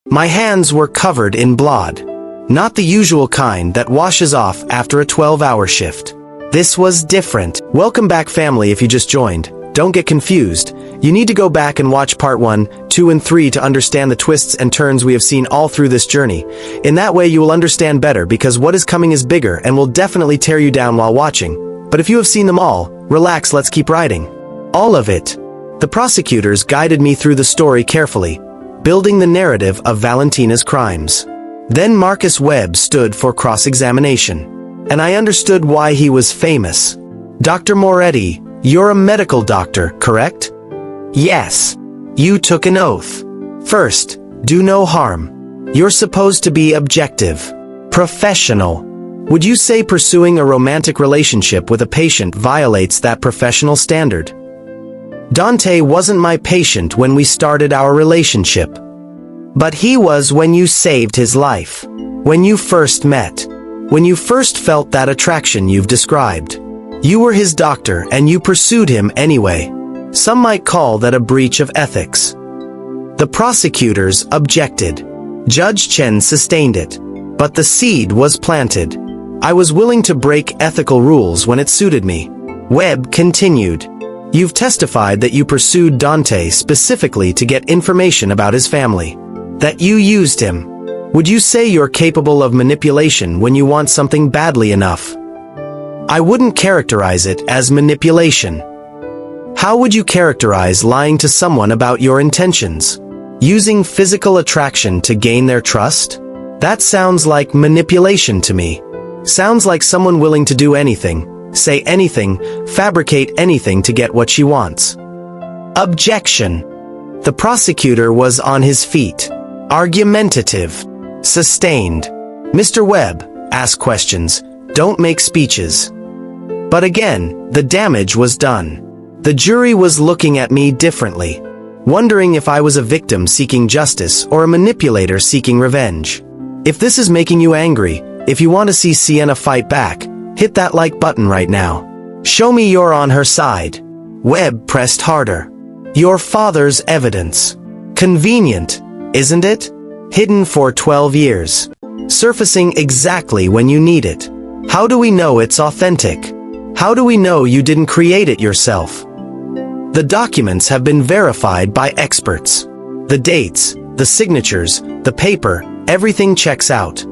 My hands were covered in blood. Not the usual kind that washes off after a 12-hour shift. This was different. Welcome back, family, if you just joined. Don't get confused. You need to go back and watch part 1, 2, and 3 to understand the twists and turns we have seen all through this journey. In that way you will understand better, because what is coming is bigger and will definitely tear you down while watching. But if you have seen them all, relax, let's keep riding. All of it. The prosecutors guided me through the story carefully, building the narrative of Valentina's crimes. Then Marcus Webb stood for cross-examination. And I understood why he was famous. Dr. Moretti, you're a medical doctor, correct? Yes. You took an oath. First, do no harm. You're supposed to be objective. Professional. Would you say pursuing a romantic relationship with a patient violates that professional standard? Dante wasn't my patient when we started our relationship. But he was when you saved his life. When you first met. When you first felt that attraction you've described. You were his doctor and you pursued him anyway. Some might call that a breach of ethics. The prosecutors objected. Judge Chen sustained it. But the seed was planted. I was willing to break ethical rules when it suited me. Webb continued. You've testified that you pursued Dante specifically to get information about his family. That you used him. Would you say you're capable of manipulation when you want something badly enough? I wouldn't characterize it as manipulation. How would you characterize lying to someone about your intentions? Using physical attraction to gain their trust? That sounds like manipulation to me. Sounds like someone willing to do anything, say anything, fabricate anything to get what she wants. Objection. The prosecutor was on his feet. Argumentative. Sustained. Mr. Webb, ask questions, don't make speeches. But again, the damage was done. The jury was looking at me differently, wondering if I was a victim seeking justice or a manipulator seeking revenge. If this is making you angry, if you want to see Sienna fight back, hit that like button right now. Show me you're on her side. Webb pressed harder. Your father's evidence. Convenient, isn't it? Hidden for 12 years. Surfacing exactly when you need it. How do we know it's authentic? How do we know you didn't create it yourself? The documents have been verified by experts. The dates, the signatures, the paper, everything checks out.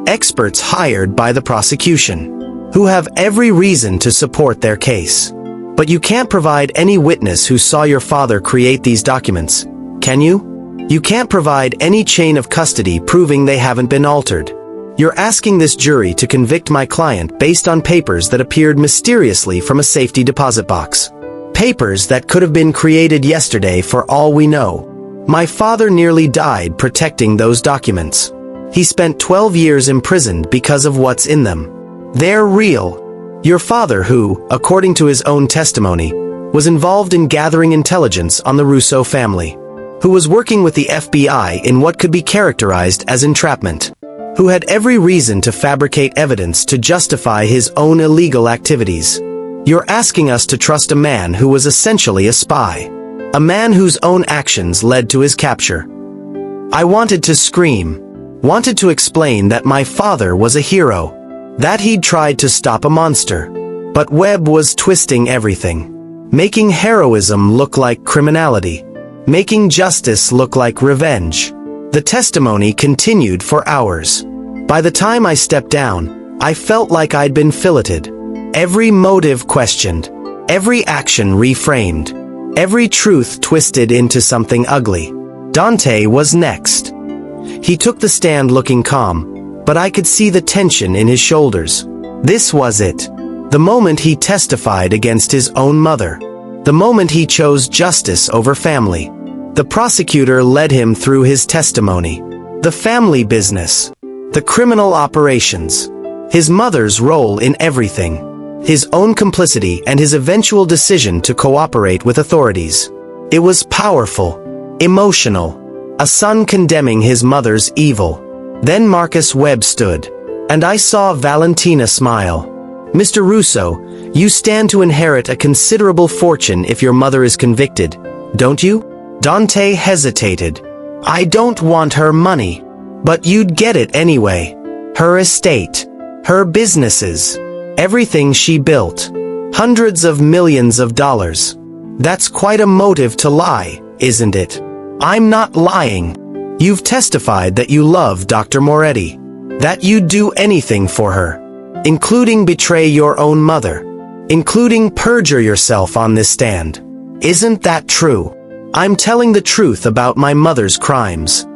Experts hired by the prosecution, who have every reason to support their case. But you can't provide any witness who saw your father create these documents, can you? You can't provide any chain of custody proving they haven't been altered. You're asking this jury to convict my client based on papers that appeared mysteriously from a safety deposit box. Papers that could have been created yesterday for all we know. My father nearly died protecting those documents. He spent 12 years imprisoned because of what's in them. They're real. Your father, who, according to his own testimony, was involved in gathering intelligence on the Russo family, who was working with the FBI in what could be characterized as entrapment, who had every reason to fabricate evidence to justify his own illegal activities. You're asking us to trust a man who was essentially a spy, a man whose own actions led to his capture. I wanted to scream, wanted to explain that my father was a hero, that he'd tried to stop a monster. But Webb was twisting everything, making heroism look like criminality, making justice look like revenge. The testimony continued for hours. By the time I stepped down, I felt like I'd been filleted. Every motive questioned, every action reframed, every truth twisted into something ugly. Dante was next. He took the stand looking calm, but I could see the tension in his shoulders. This was it. The moment he testified against his own mother. The moment he chose justice over family. The prosecutor led him through his testimony. The family business. The criminal operations. His mother's role in everything. His own complicity and his eventual decision to cooperate with authorities. It was powerful. Emotional. A son condemning his mother's evil. Then Marcus Webb stood. And I saw Valentina smile. Mr. Russo, you stand to inherit a considerable fortune if your mother is convicted, don't you? Dante hesitated. I don't want her money. But you'd get it anyway. Her estate. Her businesses. Everything she built. Hundreds of millions of dollars. That's quite a motive to lie, isn't it? I'm not lying. You've testified that you love Dr. Moretti. That you'd do anything for her. Including betray your own mother. Including perjure yourself on this stand. Isn't that true? I'm telling the truth about my mother's crimes.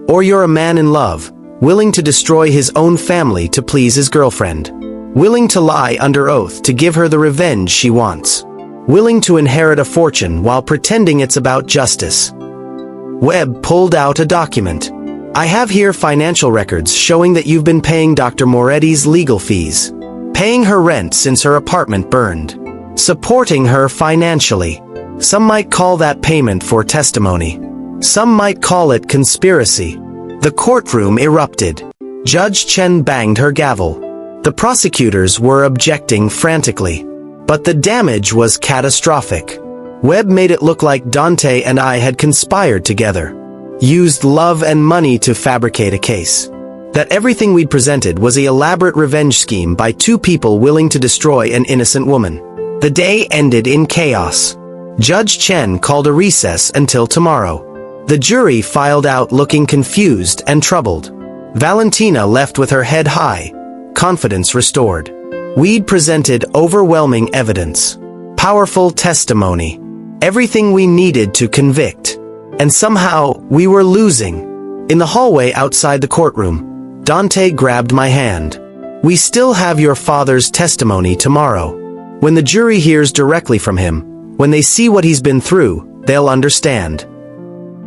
Or you're a man in love, willing to destroy his own family to please his girlfriend. Willing to lie under oath to give her the revenge she wants. Willing to inherit a fortune while pretending it's about justice. Webb pulled out a document. I have here financial records showing that you've been paying Dr. Moretti's legal fees. Paying her rent since her apartment burned. Supporting her financially. Some might call that payment for testimony. Some might call it conspiracy. The courtroom erupted. Judge Chen banged her gavel. The prosecutors were objecting frantically. But the damage was catastrophic. Webb made it look like Dante and I had conspired together. Used love and money to fabricate a case. That everything we'd presented was an elaborate revenge scheme by two people willing to destroy an innocent woman. The day ended in chaos. Judge Chen called a recess until tomorrow. The jury filed out looking confused and troubled. Valentina left with her head high, confidence restored. We'd presented overwhelming evidence. Powerful testimony. Everything we needed to convict. And somehow, we were losing. In the hallway outside the courtroom, Dante grabbed my hand. We still have your father's testimony tomorrow. When the jury hears directly from him, when they see what he's been through, they'll understand.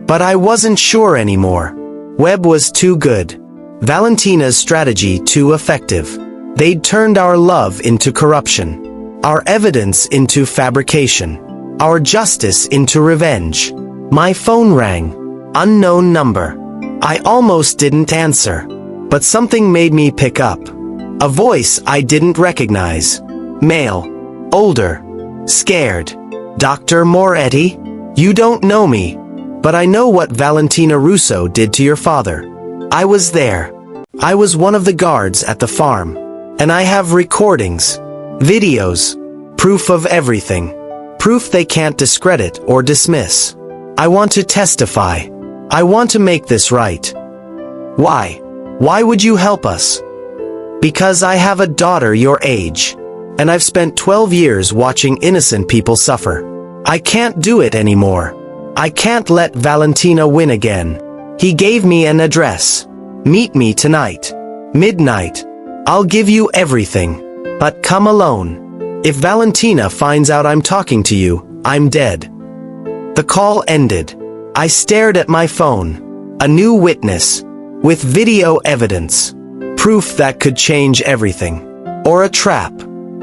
But I wasn't sure anymore. Webb was too good. Valentina's strategy too effective. They'd turned our love into corruption. Our evidence into fabrication. Our justice into revenge. My phone rang. Unknown number. I almost didn't answer. But something made me pick up. A voice I didn't recognize. Male. Older. Scared. Dr. Moretti? You don't know me. But I know what Valentina Russo did to your father. I was there. I was one of the guards at the farm. And I have recordings. Videos. Proof of everything. Proof they can't discredit or dismiss. I want to testify. I want to make this right. Why? Why would you help us? Because I have a daughter your age. And I've spent 12 years watching innocent people suffer. I can't do it anymore. I can't let Valentina win again. He gave me an address. Meet me tonight. Midnight. I'll give you everything. But come alone. If Valentina finds out I'm talking to you, I'm dead. The call ended. I stared at my phone. A new witness. With video evidence. Proof that could change everything. Or a trap.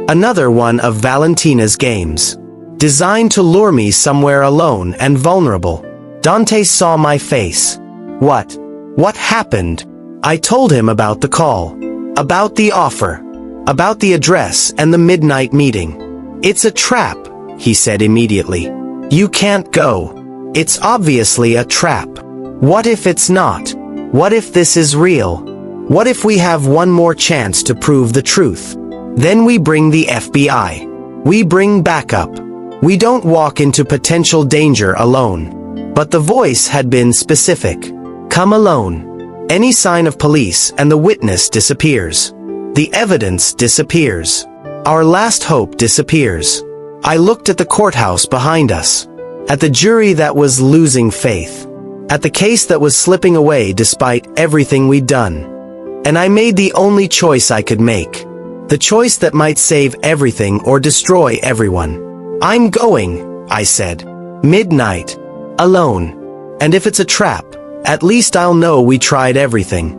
Another one of Valentina's games. Designed to lure me somewhere alone and vulnerable. Dante saw my face. What? What happened? I told him about the call. About the offer. About the address and the midnight meeting. It's a trap, he said immediately. You can't go. It's obviously a trap. What if it's not? What if this is real? What if we have one more chance to prove the truth? Then we bring the FBI. We bring backup. We don't walk into potential danger alone. But the voice had been specific. Come alone. Any sign of police and the witness disappears. The evidence disappears. Our last hope disappears. I looked at the courthouse behind us. At the jury that was losing faith. At the case that was slipping away despite everything we'd done. And I made the only choice I could make. The choice that might save everything or destroy everyone. I'm going, I said. Midnight. Alone. And if it's a trap, at least I'll know we tried everything.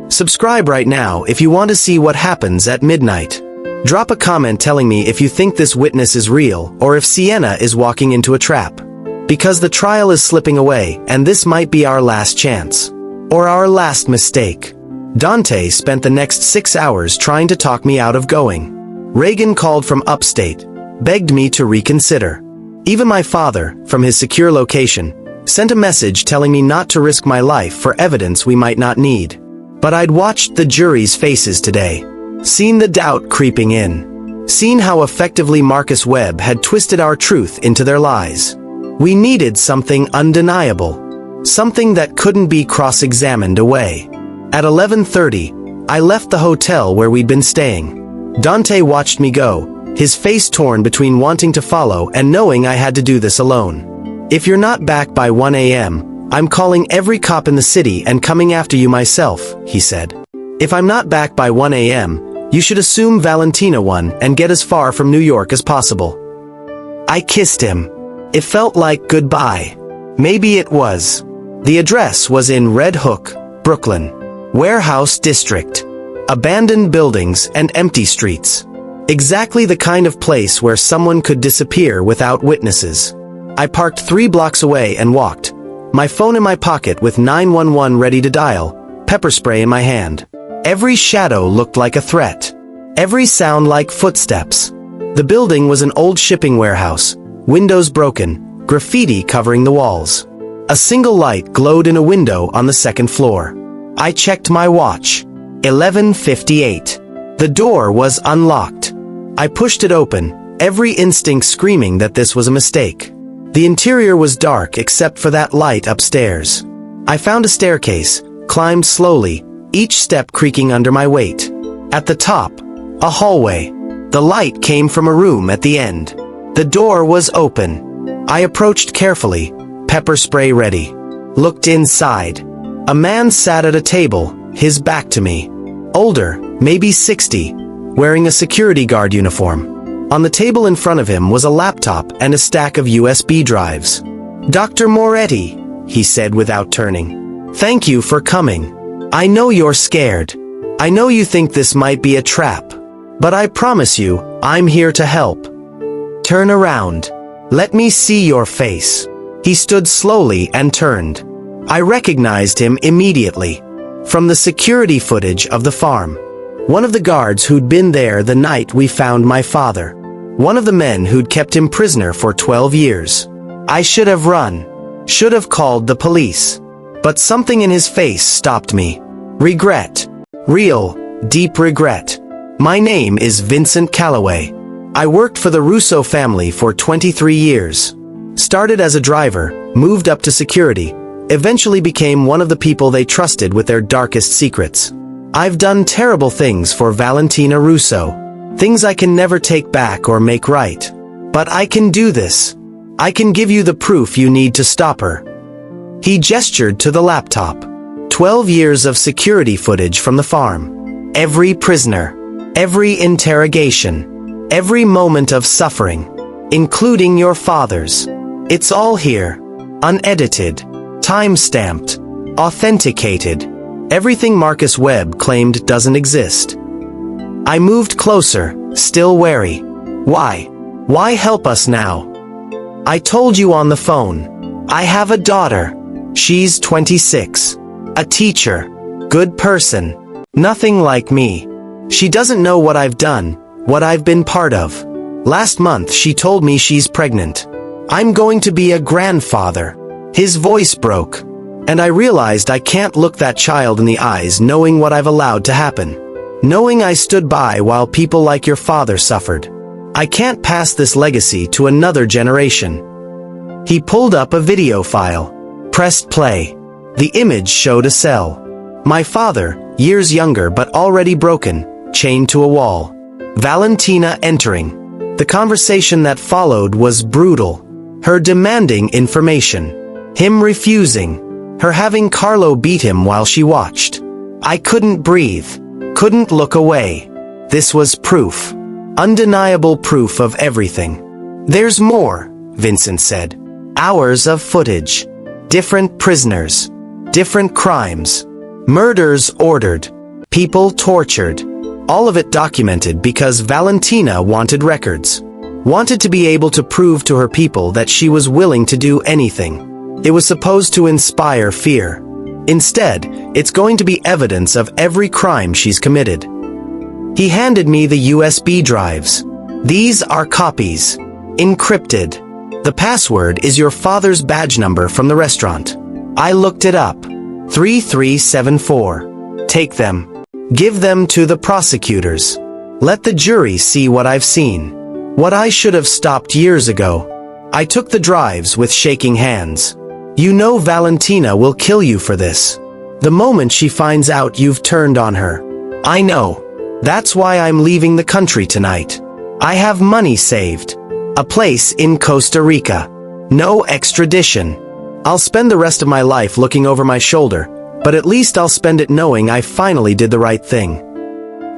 Subscribe right now if you want to see what happens at midnight. Drop a comment telling me if you think this witness is real or if Sienna is walking into a trap. Because the trial is slipping away and this might be our last chance. Or our last mistake. Dante spent the next 6 hours trying to talk me out of going. Reagan called from upstate. Begged me to reconsider. Even my father, from his secure location, Sent a message telling me not to risk my life for evidence we might not need. But I'd watched the jury's faces today. Seen the doubt creeping in. Seen how effectively Marcus Webb had twisted our truth into their lies. We needed something undeniable. Something that couldn't be cross-examined away. At 11:30, I left the hotel where we'd been staying. Dante watched me go, his face torn between wanting to follow and knowing I had to do this alone. "If you're not back by 1 a.m., I'm calling every cop in the city and coming after you myself," he said. "If I'm not back by 1 a.m., you should assume Valentina won and get as far from New York as possible." I kissed him. It felt like goodbye. Maybe it was. The address was in Red Hook, Brooklyn. Warehouse District. Abandoned buildings and empty streets. Exactly the kind of place where someone could disappear without witnesses. I parked 3 blocks away and walked, my phone in my pocket with 911 ready to dial, pepper spray in my hand. Every shadow looked like a threat. Every sound like footsteps. The building was an old shipping warehouse, windows broken, graffiti covering the walls. A single light glowed in a window on the second floor. I checked my watch. 11:58. The door was unlocked. I pushed it open, every instinct screaming that this was a mistake. The interior was dark except for that light upstairs. I found a staircase, climbed slowly, each step creaking under my weight. At the top, a hallway. The light came from a room at the end. The door was open. I approached carefully, pepper spray ready. Looked inside. A man sat at a table, his back to me. Older, maybe 60, wearing a security guard uniform. On the table in front of him was a laptop and a stack of USB drives. "Dr. Moretti," he said without turning. "Thank you for coming. I know you're scared. I know you think this might be a trap. But I promise you, I'm here to help. Turn around. Let me see your face." He stood slowly and turned. I recognized him immediately. From the security footage of the farm. One of the guards who'd been there the night we found my father. One of the men who'd kept him prisoner for 12 years. I should have run. Should have called the police. But something in his face stopped me. Regret. Real, deep regret. My name is Vincent Calloway. I worked for the Russo family for 23 years. Started as a driver, moved up to security, eventually became one of the people they trusted with their darkest secrets. I've done terrible things for Valentina Russo. Things I can never take back or make right. But I can do this. I can give you the proof you need to stop her. He gestured to the laptop. 12 years of security footage from the farm. Every prisoner. Every interrogation. Every moment of suffering. Including your father's. It's all here. Unedited. Time-stamped. Authenticated. Everything Marcus Webb claimed doesn't exist. I moved closer, still wary. Why? Why help us now? I told you on the phone. I have a daughter. She's 26. A teacher. Good person. Nothing like me. She doesn't know what I've done, what I've been part of. Last month she told me she's pregnant. I'm going to be a grandfather. His voice broke. And I realized I can't look that child in the eyes knowing what I've allowed to happen. Knowing I stood by while people like your father suffered. I can't pass this legacy to another generation. He pulled up a video file. Pressed play. The image showed a cell. My father, years younger but already broken, chained to a wall. Valentina entering. The conversation that followed was brutal. Her demanding information. Him refusing. Her having Carlo beat him while she watched. I couldn't breathe. Couldn't look away. This was proof. Undeniable proof of everything. There's more, Vincent said. Hours of footage. Different prisoners. Different crimes. Murders ordered. People tortured. All of it documented because Valentina wanted records. Wanted to be able to prove to her people that she was willing to do anything. It was supposed to inspire fear. Instead, it's going to be evidence of every crime she's committed. He handed me the USB drives. These are copies. Encrypted. The password is your father's badge number from the restaurant. I looked it up. 3374. Take them. Give them to the prosecutors. Let the jury see what I've seen. What I should have stopped years ago. I took the drives with shaking hands. You know Valentina will kill you for this. The moment she finds out you've turned on her. I know. That's why I'm leaving the country tonight. I have money saved. A place in Costa Rica. No extradition. I'll spend the rest of my life looking over my shoulder, but at least I'll spend it knowing I finally did the right thing.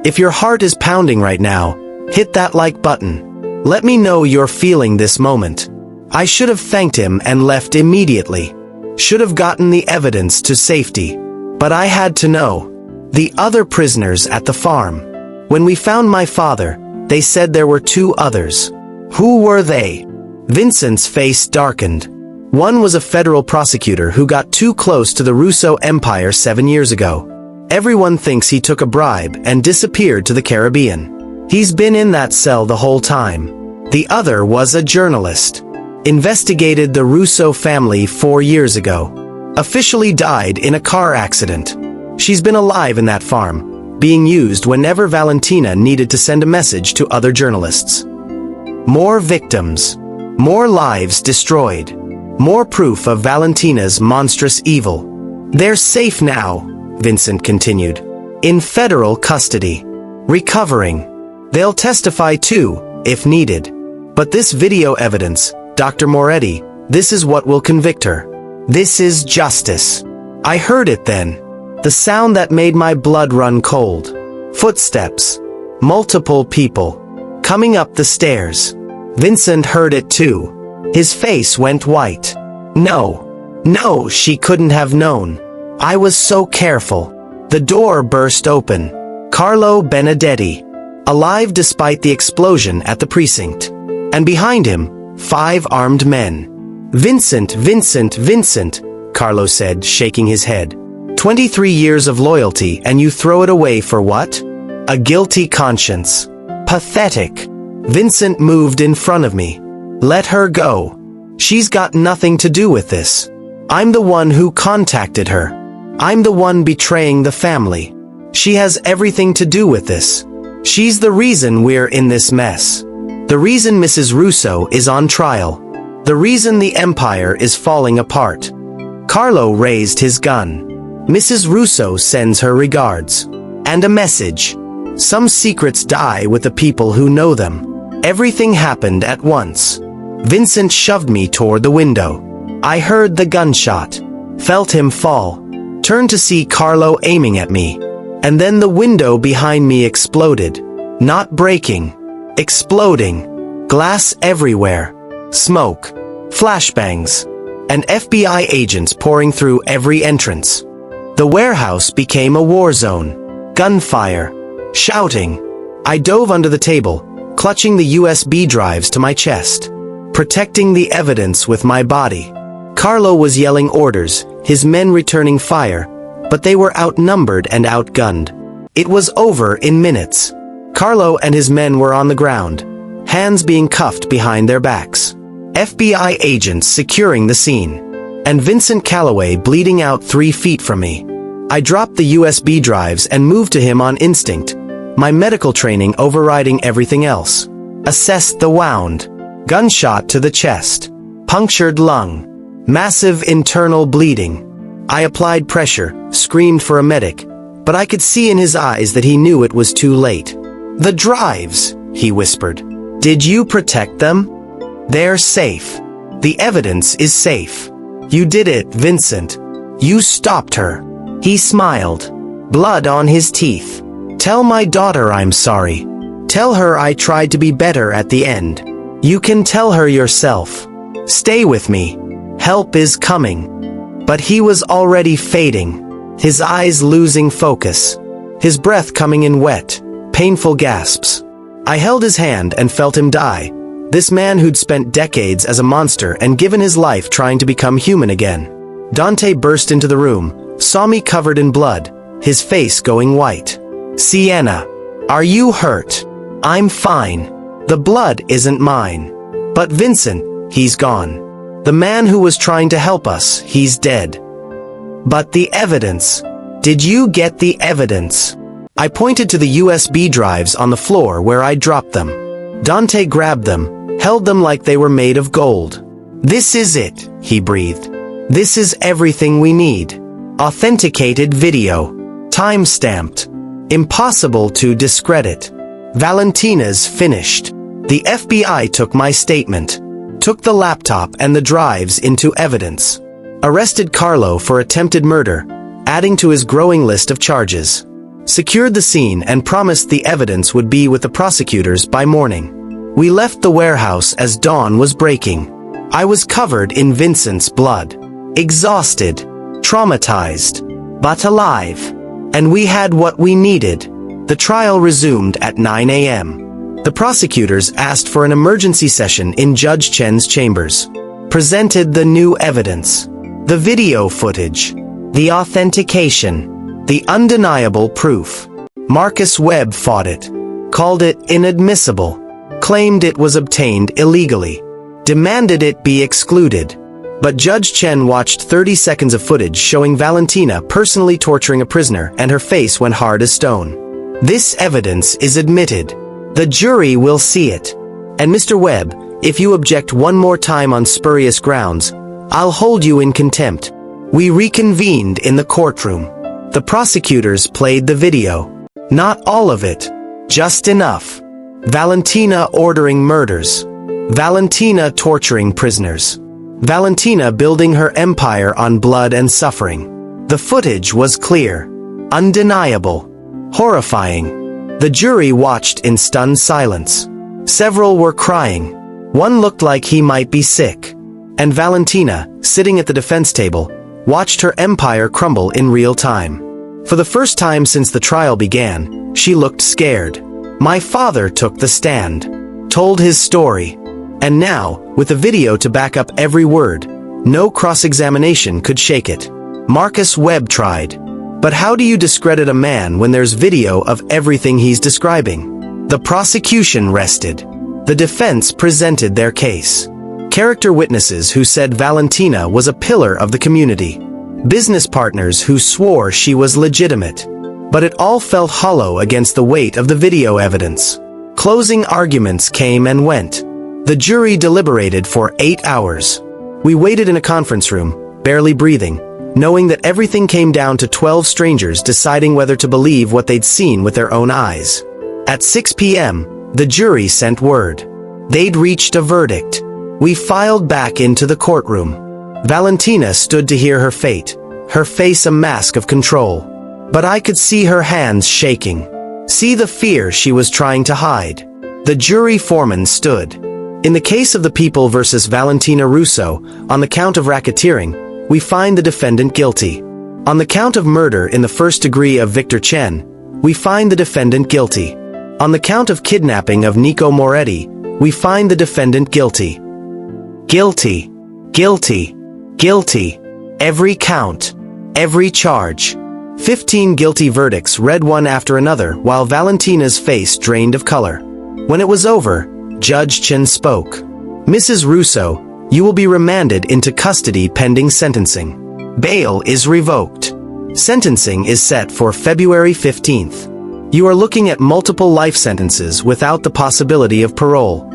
If your heart is pounding right now, hit that like button. Let me know you're feeling this moment. I should have thanked him and left immediately. Should have gotten the evidence to safety. But I had to know. The other prisoners at the farm. When we found my father, they said there were 2 others. Who were they? Vincent's face darkened. One was a federal prosecutor who got too close to the Russo Empire 7 years ago. Everyone thinks he took a bribe and disappeared to the Caribbean. He's been in that cell the whole time. The other was a journalist. Investigated the Russo family 4 years ago. Officially died in a car accident. She's been alive in that farm, being used whenever Valentina needed to send a message to other journalists. More victims. More lives destroyed. More proof of Valentina's monstrous evil. They're safe now, Vincent continued. In federal custody. Recovering. They'll testify too, if needed. But this video evidence, Dr. Moretti, this is what will convict her. This is justice. I heard it then. The sound that made my blood run cold. Footsteps. Multiple people. Coming up the stairs. Vincent heard it too. His face went white. No, she couldn't have known. I was so careful. The door burst open. Carlo Benedetti. Alive despite the explosion at the precinct. And behind him, 5 armed men. Vincent, Carlo said, shaking his head. 23 years of loyalty and you throw it away for what? A guilty conscience. Pathetic. Vincent moved in front of me. Let her go. She's got nothing to do with this. I'm the one who contacted her. I'm the one betraying the family. She has everything to do with this. She's the reason we're in this mess. The reason Mrs. Russo is on trial. The reason the empire is falling apart. Carlo raised his gun. Mrs. Russo sends her regards. And a message. Some secrets die with the people who know them. Everything happened at once. Vincent shoved me toward the window. I heard the gunshot. Felt him fall. Turned to see Carlo aiming at me. And then the window behind me exploded. Not breaking. Exploding. Glass everywhere. Smoke. Flashbangs. And FBI agents pouring through every entrance. The warehouse became a war zone. Gunfire. Shouting. I dove under the table, clutching the USB drives to my chest. Protecting the evidence with my body. Carlo was yelling orders, his men returning fire, but they were outnumbered and outgunned. It was over in minutes. Carlo and his men were on the ground, hands being cuffed behind their backs. FBI agents securing the scene. And Vincent Calloway bleeding out 3 feet from me. I dropped the USB drives and moved to him on instinct, my medical training overriding everything else. Assessed the wound. Gunshot to the chest. Punctured lung. Massive internal bleeding. I applied pressure, screamed for a medic, but I could see in his eyes that he knew it was too late. The drives, he whispered. Did you protect them? They're safe. The evidence is safe. You did it, Vincent. You stopped her. He smiled. Blood on his teeth. Tell my daughter I'm sorry. Tell her I tried to be better at the end. You can tell her yourself. Stay with me. Help is coming. But he was already fading. His eyes losing focus. His breath coming in wet, painful gasps. I held his hand and felt him die. This man who'd spent decades as a monster and given his life trying to become human again. Dante burst into the room, saw me covered in blood, his face going white. Sienna, are you hurt? I'm fine. The blood isn't mine. But Vincent, he's gone. The man who was trying to help us, he's dead. But the evidence. Did you get the evidence? I pointed to the USB drives on the floor where I dropped them. Dante grabbed them, held them like they were made of gold. This is it, he breathed. This is everything we need. Authenticated video. Time-stamped. Impossible to discredit. Valentina's finished. The FBI took my statement. Took the laptop and the drives into evidence. Arrested Carlo for attempted murder, adding to his growing list of charges. Secured the scene and promised the evidence would be with the prosecutors by morning. We left the warehouse as dawn was breaking. I was covered in Vincent's blood. Exhausted. Traumatized. But alive. And we had what we needed. The trial resumed at 9 a.m. The prosecutors asked for an emergency session in Judge Chen's chambers. Presented the new evidence. The video footage. The authentication. The undeniable proof. Marcus Webb fought it. Called it inadmissible. Claimed it was obtained illegally. Demanded it be excluded. But Judge Chen watched 30 seconds of footage showing Valentina personally torturing a prisoner and her face went hard as stone. This evidence is admitted. The jury will see it. And Mr. Webb, if you object one more time on spurious grounds, I'll hold you in contempt. We reconvened in the courtroom. The prosecutors played the video. Not all of it. Just enough. Valentina ordering murders. Valentina torturing prisoners. Valentina building her empire on blood and suffering. The footage was clear. Undeniable. Horrifying. The jury watched in stunned silence. Several were crying. One looked like he might be sick. And Valentina, sitting at the defense table, watched her empire crumble in real time. For the first time since the trial began, she looked scared. My father took the stand. Told his story. And now, with a video to back up every word, no cross-examination could shake it. Marcus Webb tried. But how do you discredit a man when there's video of everything he's describing? The prosecution rested. The defense presented their case. Character witnesses who said Valentina was a pillar of the community. Business partners who swore she was legitimate. But it all felt hollow against the weight of the video evidence. Closing arguments came and went. The jury deliberated for 8 hours. We waited in a conference room, barely breathing, knowing that everything came down to 12 strangers deciding whether to believe what they'd seen with their own eyes. At 6 p.m., the jury sent word. They'd reached a verdict. We filed back into the courtroom. Valentina stood to hear her fate, her face a mask of control. But I could see her hands shaking. See the fear she was trying to hide. The jury foreman stood. In the case of the people versus Valentina Russo, on the count of racketeering, we find the defendant guilty. On the count of murder in the first degree of Victor Chen, we find the defendant guilty. On the count of kidnapping of Sienna Moretti, we find the defendant guilty. Guilty. Guilty. Guilty. Every count. Every charge. 15 guilty verdicts read one after another while Valentina's face drained of color. When it was over, Judge Chen spoke. Mrs. Russo, you will be remanded into custody pending sentencing. Bail is revoked. Sentencing is set for February 15th. You are looking at multiple life sentences without the possibility of parole.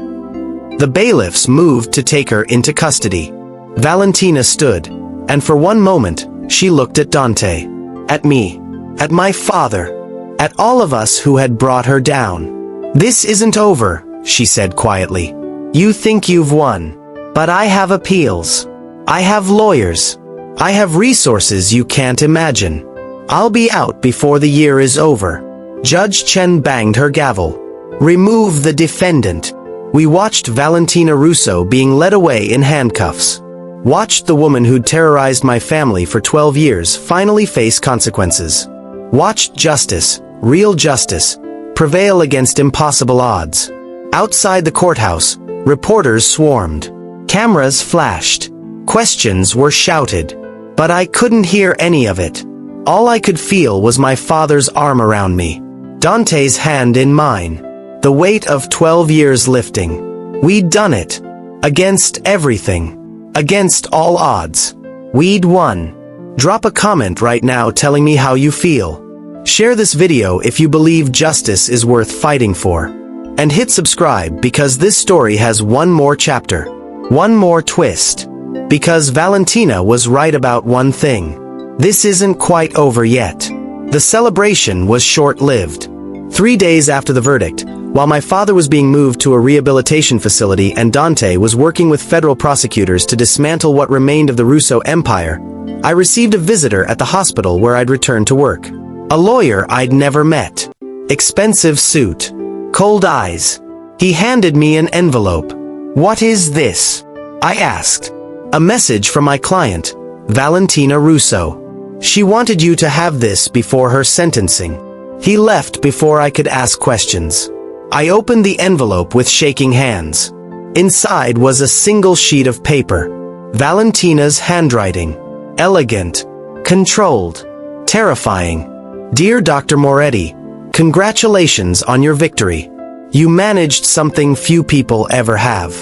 The bailiffs moved to take her into custody. Valentina stood, and for one moment, she looked at Dante. At me. At my father. At all of us who had brought her down. This isn't over, she said quietly. You think you've won. But I have appeals. I have lawyers. I have resources you can't imagine. I'll be out before the year is over. Judge Chen banged her gavel. Remove the defendant. We watched Valentina Russo being led away in handcuffs. Watched the woman who'd terrorized my family for 12 years finally face consequences. Watched justice, real justice, prevail against impossible odds. Outside the courthouse, reporters swarmed. Cameras flashed. Questions were shouted. But I couldn't hear any of it. All I could feel was my father's arm around me. Dante's hand in mine. The weight of 12 years lifting. We'd done it. Against everything. Against all odds. Weed 1. Drop a comment right now telling me how you feel. Share this video if you believe justice is worth fighting for. And hit subscribe because this story has one more chapter. One more twist. Because Valentina was right about one thing. This isn't quite over yet. The celebration was short-lived. 3 days after the verdict, while my father was being moved to a rehabilitation facility and Dante was working with federal prosecutors to dismantle what remained of the Russo empire, I received a visitor at the hospital where I'd returned to work. A lawyer I'd never met. Expensive suit. Cold eyes. He handed me an envelope. "What is this?" I asked. "A message from my client, Valentina Russo. She wanted you to have this before her sentencing." He left before I could ask questions. I opened the envelope with shaking hands. Inside was a single sheet of paper. Valentina's handwriting. Elegant. Controlled. Terrifying. "Dear Dr. Moretti, congratulations on your victory. You managed something few people ever have.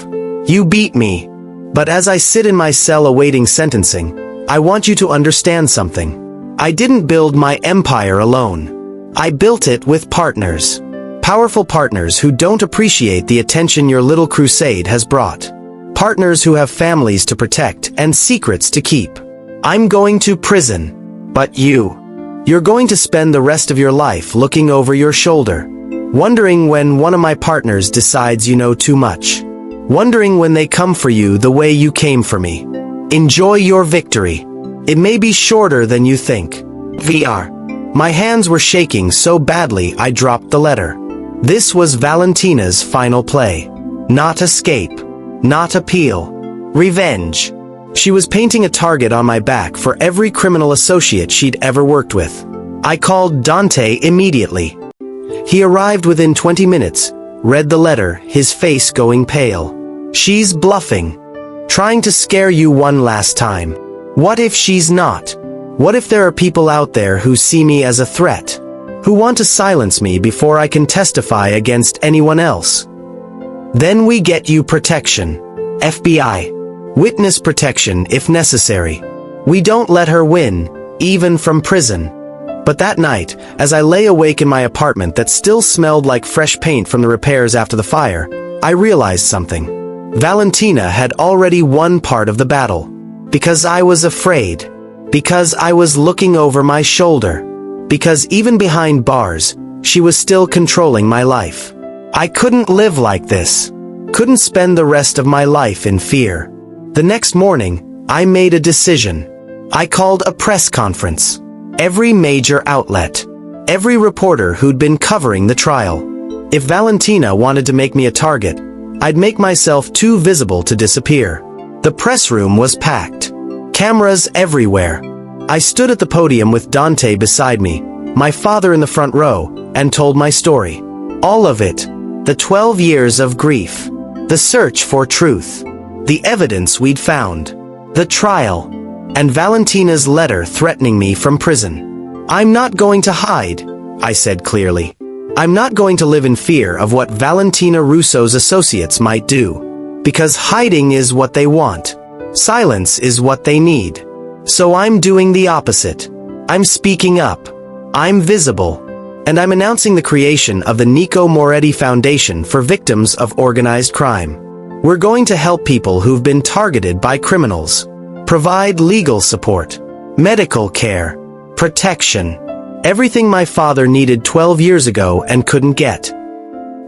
You beat me. But as I sit in my cell awaiting sentencing, I want you to understand something. I didn't build my empire alone. I built it with partners. Powerful partners who don't appreciate the attention your little crusade has brought. Partners who have families to protect and secrets to keep. I'm going to prison. But you're going to spend the rest of your life looking over your shoulder. Wondering when one of my partners decides you know too much. Wondering when they come for you the way you came for me. Enjoy your victory. It may be shorter than you think. VR." My hands were shaking so badly I dropped the letter. This was Valentina's final play. Not escape. Not appeal. Revenge. She was painting a target on my back for every criminal associate she'd ever worked with. I called Dante immediately. He arrived within 20 minutes, read the letter, his face going pale. "She's bluffing. Trying to scare you one last time. What if she's not? What if there are people out there who see me as a threat? Who want to silence me before I can testify against anyone else? Then we get you protection. FBI. Witness protection if necessary. We don't let her win, even from prison." But that night, as I lay awake in my apartment that still smelled like fresh paint from the repairs after the fire, I realized something. Valentina had already won part of the battle. Because I was afraid. Because I was looking over my shoulder. Because even behind bars, she was still controlling my life. I couldn't live like this. Couldn't spend the rest of my life in fear. The next morning, I made a decision. I called a press conference. Every major outlet. Every reporter who'd been covering the trial. If Valentina wanted to make me a target, I'd make myself too visible to disappear. The press room was packed. Cameras everywhere. I stood at the podium with Dante beside me, my father in the front row, and told my story. All of it. The 12 years of grief. The search for truth. The evidence we'd found. The trial. And Valentina's letter threatening me from prison. "I'm not going to hide," I said clearly. "I'm not going to live in fear of what Valentina Russo's associates might do. Because hiding is what they want. Silence is what they need. So I'm doing the opposite. I'm speaking up. I'm visible. And I'm announcing the creation of the Nico Moretti Foundation for Victims of Organized Crime. We're going to help people who've been targeted by criminals. Provide legal support, medical care, protection. Everything my father needed 12 years ago and couldn't get."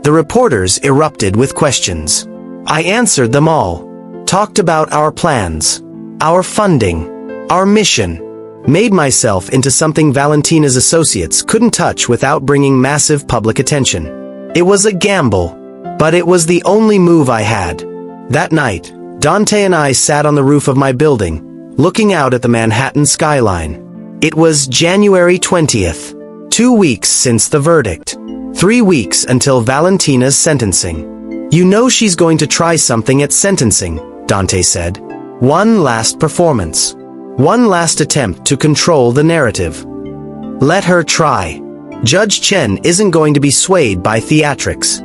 The reporters erupted with questions. I answered them all. Talked about our plans, our funding, our mission. Made myself into something Valentina's associates couldn't touch without bringing massive public attention. It was a gamble, but it was the only move I had. That night, Dante and I sat on the roof of my building, looking out at the Manhattan skyline. It was January 20th, 2 weeks since the verdict. 3 weeks until Valentina's sentencing. "You know she's going to try something at sentencing," Dante said. "One last performance. One last attempt to control the narrative. Let her try. Judge Chen isn't going to be swayed by theatrics."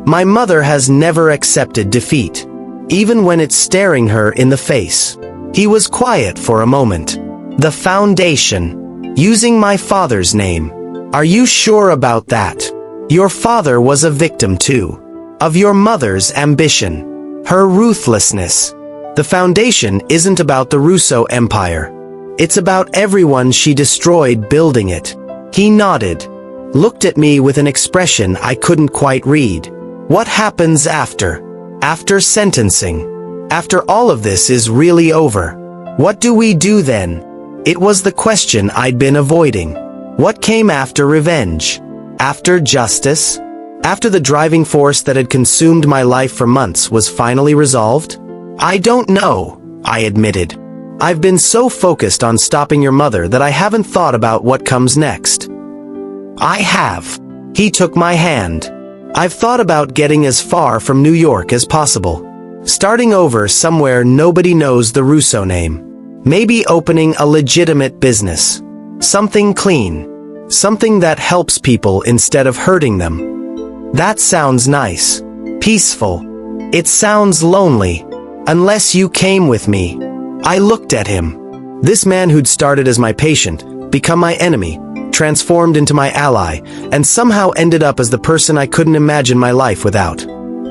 My mother has never accepted defeat. even when it's staring her in the face. He was quiet for a moment. The foundation. Using my father's name. Are you sure about that? Your father was a victim too. Of your mother's ambition. Her ruthlessness. The foundation isn't about the Russo empire. It's about everyone she destroyed building it. He nodded. Looked at me with an expression I couldn't quite read. What happens after? After sentencing? After all of this is really over? What do we do then? It was the question I'd been avoiding. What came after revenge? After justice? After the driving force that had consumed my life for months was finally resolved? I don't know, I admitted. I've been so focused on stopping your mother that I haven't thought about what comes next. I have. He took my hand. I've thought about getting as far from New York as possible. Starting over somewhere nobody knows the Russo name. Maybe opening a legitimate business. Something clean. Something that helps people instead of hurting them. That sounds nice. Peaceful. It sounds lonely. Unless you came with me. I looked at him. This man who'd started as my patient, become my enemy, transformed into my ally, and somehow ended up as the person I couldn't imagine my life without.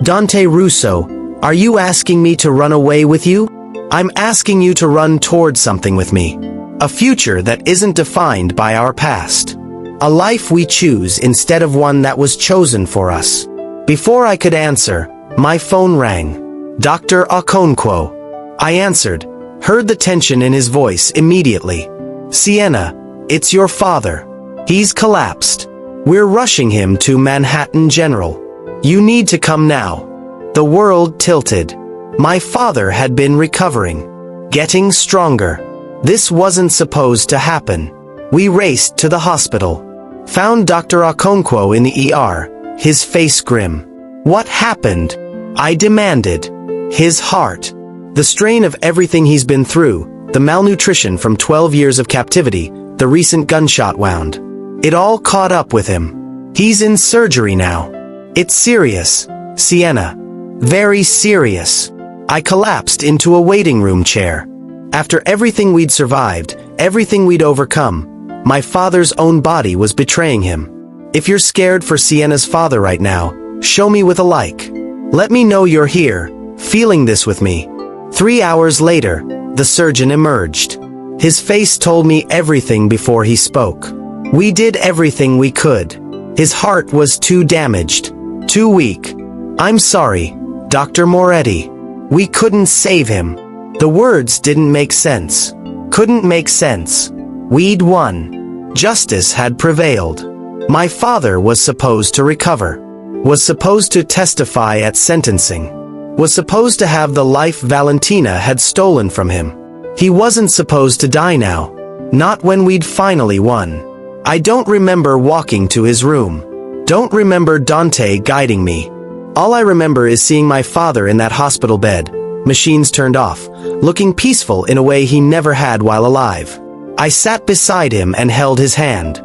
Dante Russo, are you asking me to run away with you? I'm asking you to run toward something with me. A future that isn't defined by our past. A life we choose instead of one that was chosen for us. Before I could answer, my phone rang. Dr. Okonkwo. I answered, heard the tension in his voice immediately. Sienna, it's your father. He's collapsed. We're rushing him to Manhattan General. You need to come now. The world tilted. My father had been recovering. Getting stronger. This wasn't supposed to happen. We raced to the hospital. Found Dr. Okonkwo in the ER, his face grim. What happened? I demanded. His heart. The strain of everything he's been through, the malnutrition from 12 years of captivity, the recent gunshot wound. It all caught up with him. He's in surgery now. It's serious, Sienna. Very serious. I collapsed into a waiting room chair. After everything we'd survived, everything we'd overcome, my father's own body was betraying him. If you're scared for Sienna's father right now, show me with a like. Let me know you're here, feeling this with me. 3 hours later, the surgeon emerged. His face told me everything before he spoke. We did everything we could. His heart was too damaged, too weak. I'm sorry, Dr. Moretti. We couldn't save him. The words didn't make sense. Couldn't make sense. We'd won. Justice had prevailed. My father was supposed to recover. Was supposed to testify at sentencing. Was supposed to have the life Valentina had stolen from him. He wasn't supposed to die now. Not when we'd finally won. I don't remember walking to his room. Don't remember Dante guiding me. All I remember is seeing my father in that hospital bed, machines turned off, looking peaceful in a way he never had while alive. I sat beside him and held his hand.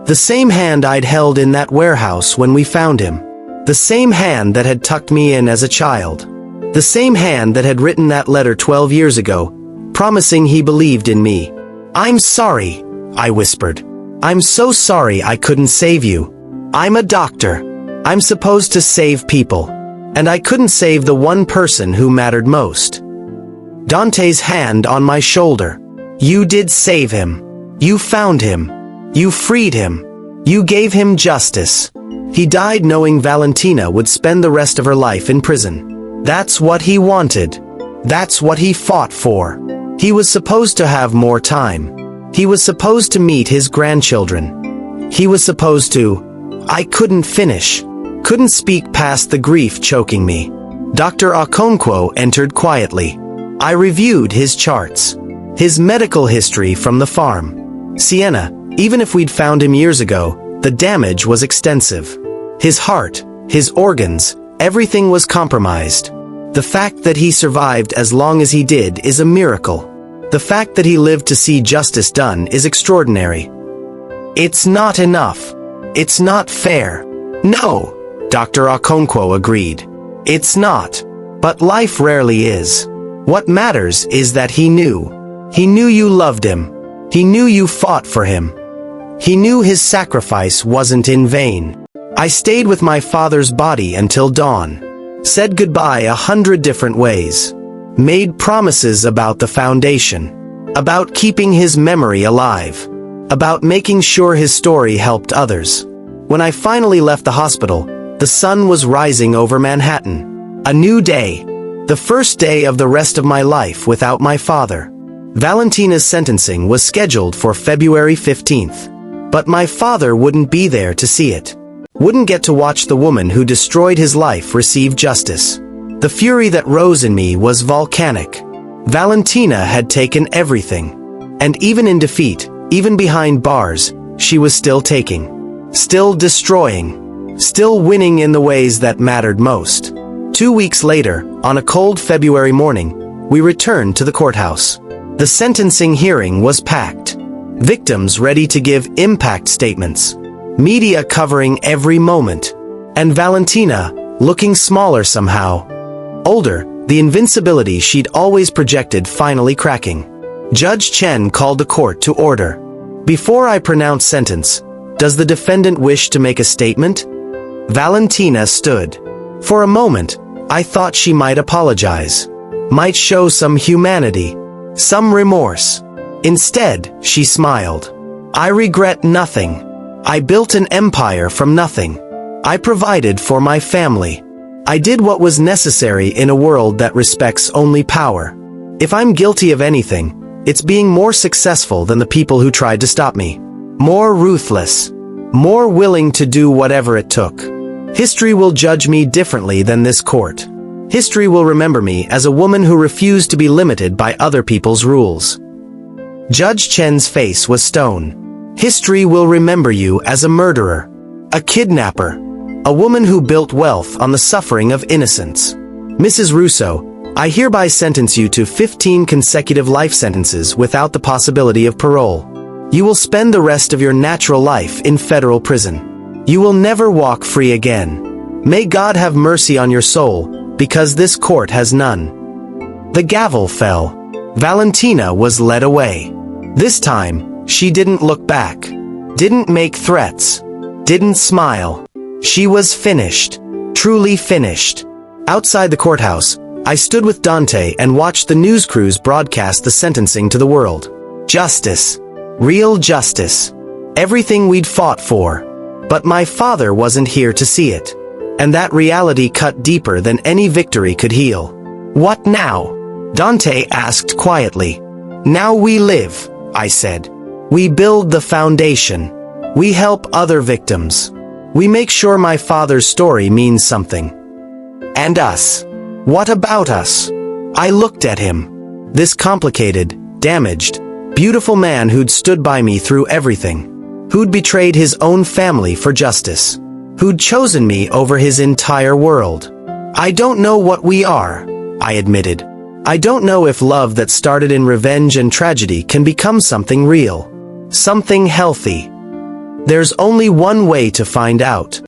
The same hand I'd held in that warehouse when we found him. The same hand that had tucked me in as a child. The same hand that had written that letter 12 years ago, promising he believed in me. I'm sorry, I whispered. I'm so sorry I couldn't save you. I'm a doctor. I'm supposed to save people. And I couldn't save the one person who mattered most. Dante's hand on my shoulder. You did save him. You found him. You freed him. You gave him justice. He died knowing Valentina would spend the rest of her life in prison. That's what he wanted. That's what he fought for. He was supposed to have more time. He was supposed to meet his grandchildren. He was supposed to... I couldn't finish. Couldn't speak past the grief choking me. Dr. Okonkwo entered quietly. I reviewed his charts. His medical history from the farm. Sienna, even if we'd found him years ago, the damage was extensive. His heart, his organs, everything was compromised. The fact that he survived as long as he did is a miracle. The fact that he lived to see justice done is extraordinary. It's not enough. It's not fair. No, Dr. Okonkwo agreed. It's not. But life rarely is. What matters is that he knew. He knew you loved him. He knew you fought for him. He knew his sacrifice wasn't in vain. I stayed with my father's body until dawn. Said goodbye 100 different ways. Made promises about the foundation. About keeping his memory alive. About making sure his story helped others. When I finally left the hospital, the sun was rising over Manhattan. A new day. The first day of the rest of my life without my father. Valentina's sentencing was scheduled for February 15th. But my father wouldn't be there to see it. Wouldn't get to watch the woman who destroyed his life receive justice. The fury that rose in me was volcanic. Valentina had taken everything. And even in defeat, even behind bars, she was still taking. Still destroying. Still winning in the ways that mattered most. 2 weeks later, on a cold February morning, we returned to the courthouse. The sentencing hearing was packed. Victims ready to give impact statements. Media covering every moment. And Valentina, looking smaller somehow. Older, the invincibility she'd always projected finally cracking. Judge Chen called the court to order. Before I pronounce sentence, does the defendant wish to make a statement? Valentina stood. For a moment, I thought she might apologize. Might show some humanity. Some remorse. Instead, she smiled. I regret nothing. I built an empire from nothing. I provided for my family. I did what was necessary in a world that respects only power. If I'm guilty of anything, it's being more successful than the people who tried to stop me. More ruthless. More willing to do whatever it took. History will judge me differently than this court. History will remember me as a woman who refused to be limited by other people's rules. Judge Chen's face was stone. History will remember you as a murderer, a kidnapper, a woman who built wealth on the suffering of innocents. Mrs. Russo, I hereby sentence you to 15 consecutive life sentences without the possibility of parole. You will spend the rest of your natural life in federal prison. You will never walk free again. May God have mercy on your soul, because this court has none. The gavel fell. Valentina was led away. This time, she didn't look back. Didn't make threats. Didn't smile. She was finished. Truly finished. Outside the courthouse, I stood with Dante and watched the news crews broadcast the sentencing to the world. Justice. Real justice. Everything we'd fought for. But my father wasn't here to see it. And that reality cut deeper than any victory could heal. What now? Dante asked quietly. Now we live, I said. We build the foundation. We help other victims. We make sure my father's story means something. And us. What about us? I looked at him. This complicated, damaged, beautiful man who'd stood by me through everything. Who'd betrayed his own family for justice. Who'd chosen me over his entire world. I don't know what we are, I admitted. I don't know if love that started in revenge and tragedy can become something real. Something healthy. There's only one way to find out.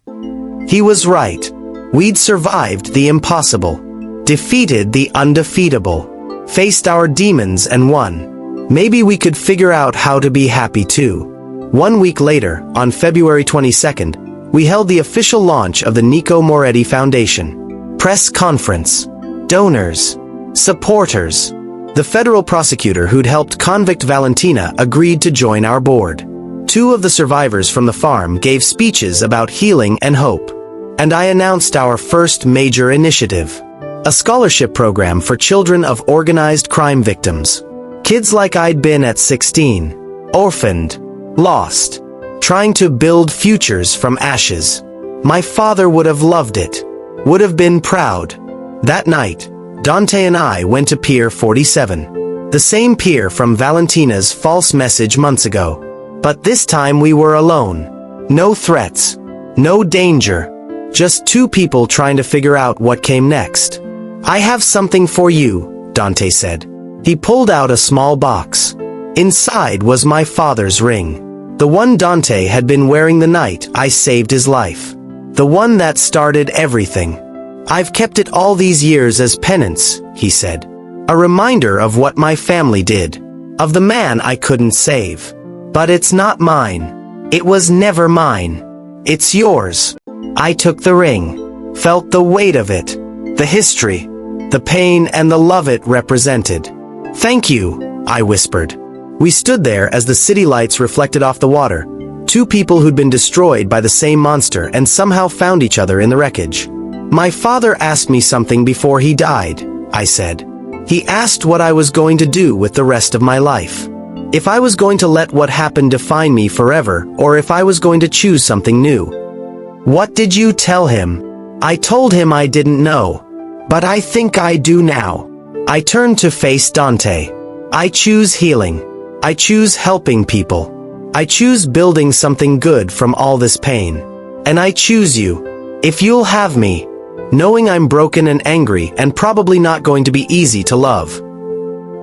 He was right. We'd survived the impossible. Defeated the undefeatable. Faced our demons and won. Maybe we could figure out how to be happy too. 1 week later, on February 22nd, we held the official launch of the Sienna Moretti Foundation. Press conference. Donors. Supporters. The federal prosecutor who'd helped convict Valentina agreed to join our board. 2 of the survivors from the farm gave speeches about healing and hope. And I announced our first major initiative. A scholarship program for children of organized crime victims. Kids like I'd been at 16. Orphaned. Lost. Trying to build futures from ashes. My father would have loved it. Would have been proud. That night, Dante and I went to Pier 47. The same pier from Valentina's false message months ago. But this time we were alone. No threats. No danger. Just 2 people trying to figure out what came next. I have something for you, Dante said. He pulled out a small box. Inside was my father's ring. The one Dante had been wearing the night I saved his life. The one that started everything. "I've kept it all these years as penance," he said. "A reminder of what my family did. Of the man I couldn't save. But it's not mine. It was never mine. It's yours." I took the ring. Felt the weight of it. The history. The pain and the love it represented. "Thank you," I whispered. We stood there as the city lights reflected off the water. Two people who'd been destroyed by the same monster and somehow found each other in the wreckage. "My father asked me something before he died," I said. "He asked what I was going to do with the rest of my life. If I was going to let what happened define me forever, or if I was going to choose something new." "What did you tell him?" "I told him I didn't know. But I think I do now." I turned to face Dante. "I choose healing. I choose helping people. I choose building something good from all this pain. And I choose you. If you'll have me." Knowing I'm broken and angry and probably not going to be easy to love.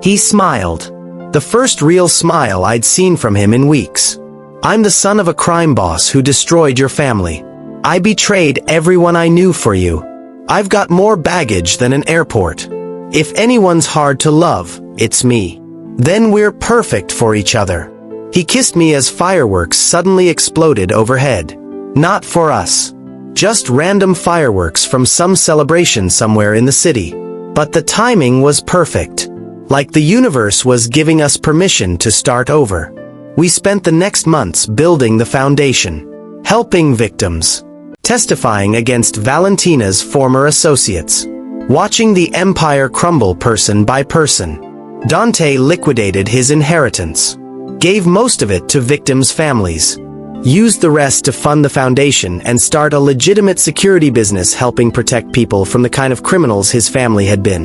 He smiled. The first real smile I'd seen from him in weeks. "I'm the son of a crime boss who destroyed your family. I betrayed everyone I knew for you. I've got more baggage than an airport. If anyone's hard to love, it's me. Then we're perfect for each other." He kissed me as fireworks suddenly exploded overhead. Not for us. Just random fireworks from some celebration somewhere in the city. But the timing was perfect. Like the universe was giving us permission to start over. We spent the next months building the foundation. Helping victims. Testifying against Valentina's former associates. Watching the empire crumble person by person. Dante liquidated his inheritance. Gave most of it to victims' families. Used the rest to fund the foundation and start a legitimate security business helping protect people from the kind of criminals his family had been.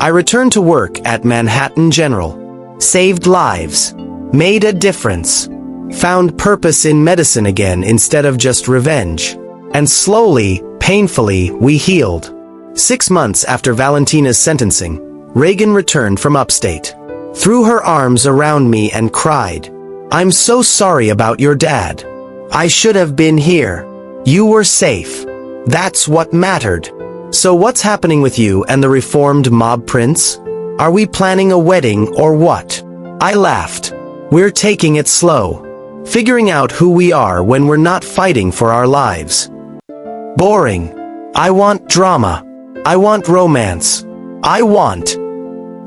I returned to work at Manhattan General. Saved lives. Made a difference. Found purpose in medicine again instead of just revenge. And slowly, painfully, we healed. 6 months after Valentina's sentencing, Reagan returned from upstate. Threw her arms around me and cried, "I'm so sorry about your dad. I should have been here. You were safe. That's what mattered. So what's happening with you and the reformed mob prince? Are we planning a wedding or what?" I laughed. "We're taking it slow. Figuring out who we are when we're not fighting for our lives." "Boring. I want drama. I want romance. I want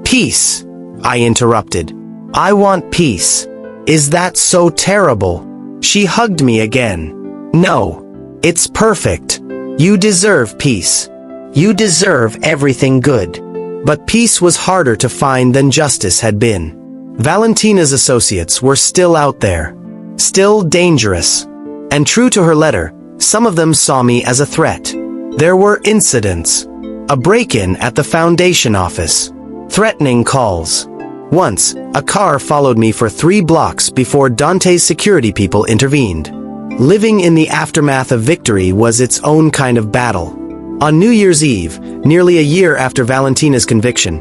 peace," I interrupted. "I want peace. Is that so terrible?" She hugged me again. "No. It's perfect. You deserve peace. You deserve everything good." But peace was harder to find than justice had been. Valentina's associates were still out there. Still dangerous. And true to her letter, some of them saw me as a threat. There were incidents. A break-in at the foundation office. Threatening calls. Once, a car followed me for 3 blocks before Dante's security people intervened. Living in the aftermath of victory was its own kind of battle. On New Year's Eve, nearly a year after Valentina's conviction,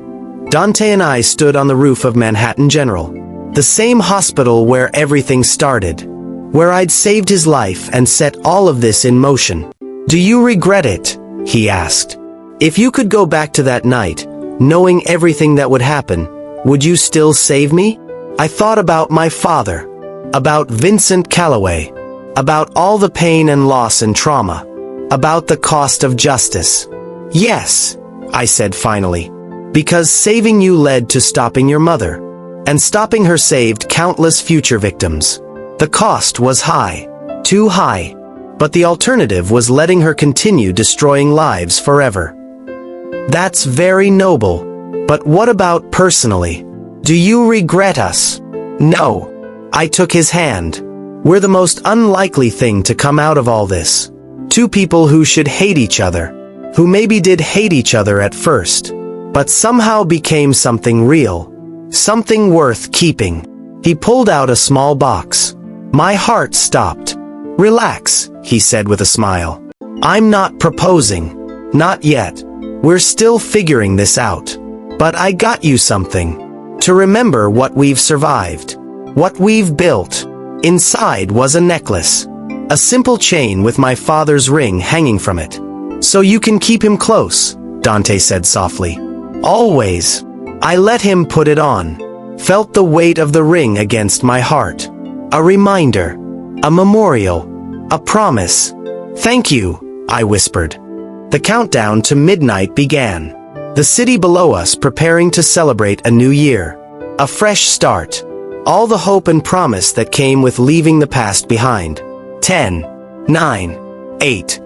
Dante and I stood on the roof of Manhattan General. The same hospital where everything started. Where I'd saved his life and set all of this in motion. "Do you regret it?" he asked. "If you could go back to that night, knowing everything that would happen, would you still save me?" I thought about my father. About Vincent Calloway. About all the pain and loss and trauma. About the cost of justice. "Yes," I said finally. "Because saving you led to stopping your mother. And stopping her saved countless future victims. The cost was high. Too high. But the alternative was letting her continue destroying lives forever." "That's very noble. But what about personally? Do you regret us?" "No." I took his hand. "We're the most unlikely thing to come out of all this. 2 people who should hate each other. Who maybe did hate each other at first. But somehow became something real. Something worth keeping." He pulled out a small box. My heart stopped. "Relax," he said with a smile. "I'm not proposing. Not yet. We're still figuring this out. But I got you something. To remember what we've survived. What we've built." Inside was a necklace. A simple chain with my father's ring hanging from it. So you can keep him close, Dante said softly. Always. I let him put it on. Felt the weight of the ring against my heart. A reminder. A memorial. A promise. Thank you, I whispered. The countdown to midnight began. The city below us preparing to celebrate a new year. A fresh start. All the hope and promise that came with leaving the past behind. 10, 9, 8.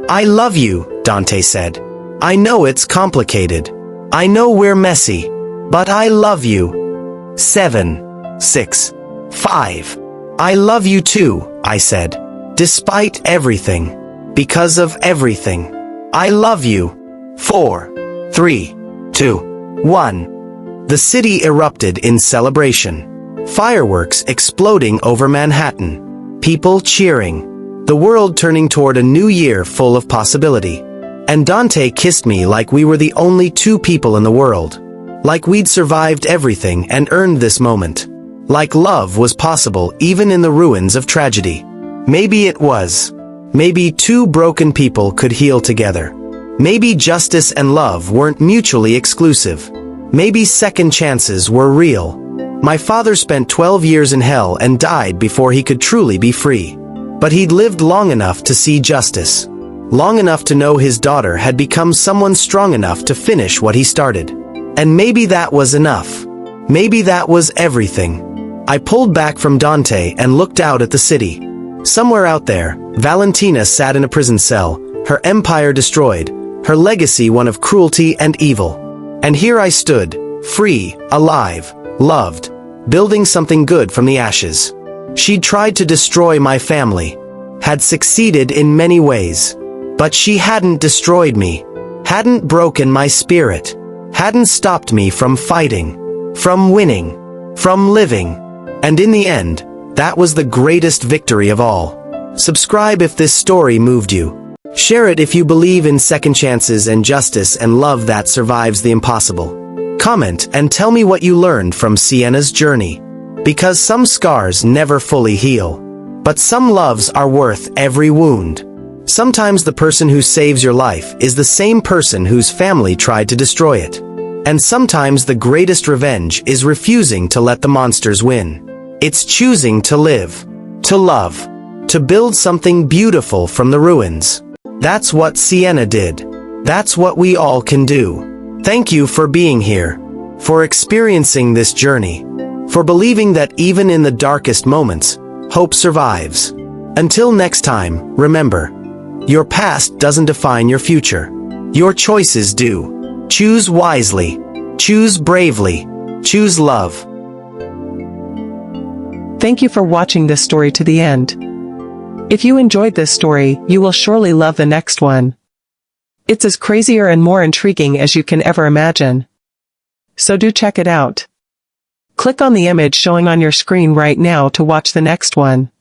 I love you, Dante said. I know it's complicated. I know we're messy. But I love you. 7, 6, 5. I love you too, I said. Despite everything. Because of everything. I love you. 4, 3, 2, 1. The city erupted in celebration. Fireworks exploding over Manhattan. People cheering. The world turning toward a new year full of possibility. And Dante kissed me like we were the only two people in the world. Like we'd survived everything and earned this moment. Like love was possible even in the ruins of tragedy. Maybe it was. Maybe two broken people could heal together. Maybe justice and love weren't mutually exclusive. Maybe second chances were real. My father spent 12 years in hell and died before he could truly be free. But he'd lived long enough to see justice. Long enough to know his daughter had become someone strong enough to finish what he started. And maybe that was enough. Maybe that was everything. I pulled back from Dante and looked out at the city. Somewhere out there, Valentina sat in a prison cell, her empire destroyed, her legacy one of cruelty and evil. And here I stood, free, alive, loved, building something good from the ashes. She'd tried to destroy my family, had succeeded in many ways. But she hadn't destroyed me, hadn't broken my spirit, hadn't stopped me from fighting, from winning, from living. And in the end, that was the greatest victory of all. Subscribe if this story moved you. Share it if you believe in second chances and justice and love that survives the impossible. Comment and tell me what you learned from Sienna's journey. Because some scars never fully heal. But some loves are worth every wound. Sometimes the person who saves your life is the same person whose family tried to destroy it. And sometimes the greatest revenge is refusing to let the monsters win. It's choosing to live, to love, to build something beautiful from the ruins. That's what Sienna did. That's what we all can do. Thank you for being here, for experiencing this journey, for believing that even in the darkest moments, hope survives. Until next time, remember, your past doesn't define your future. Your choices do. Choose wisely. Choose bravely. Choose love. Thank you for watching this story to the end. If you enjoyed this story, you will surely love the next one. It's as crazier and more intriguing as you can ever imagine. So do check it out. Click on the image showing on your screen right now to watch the next one.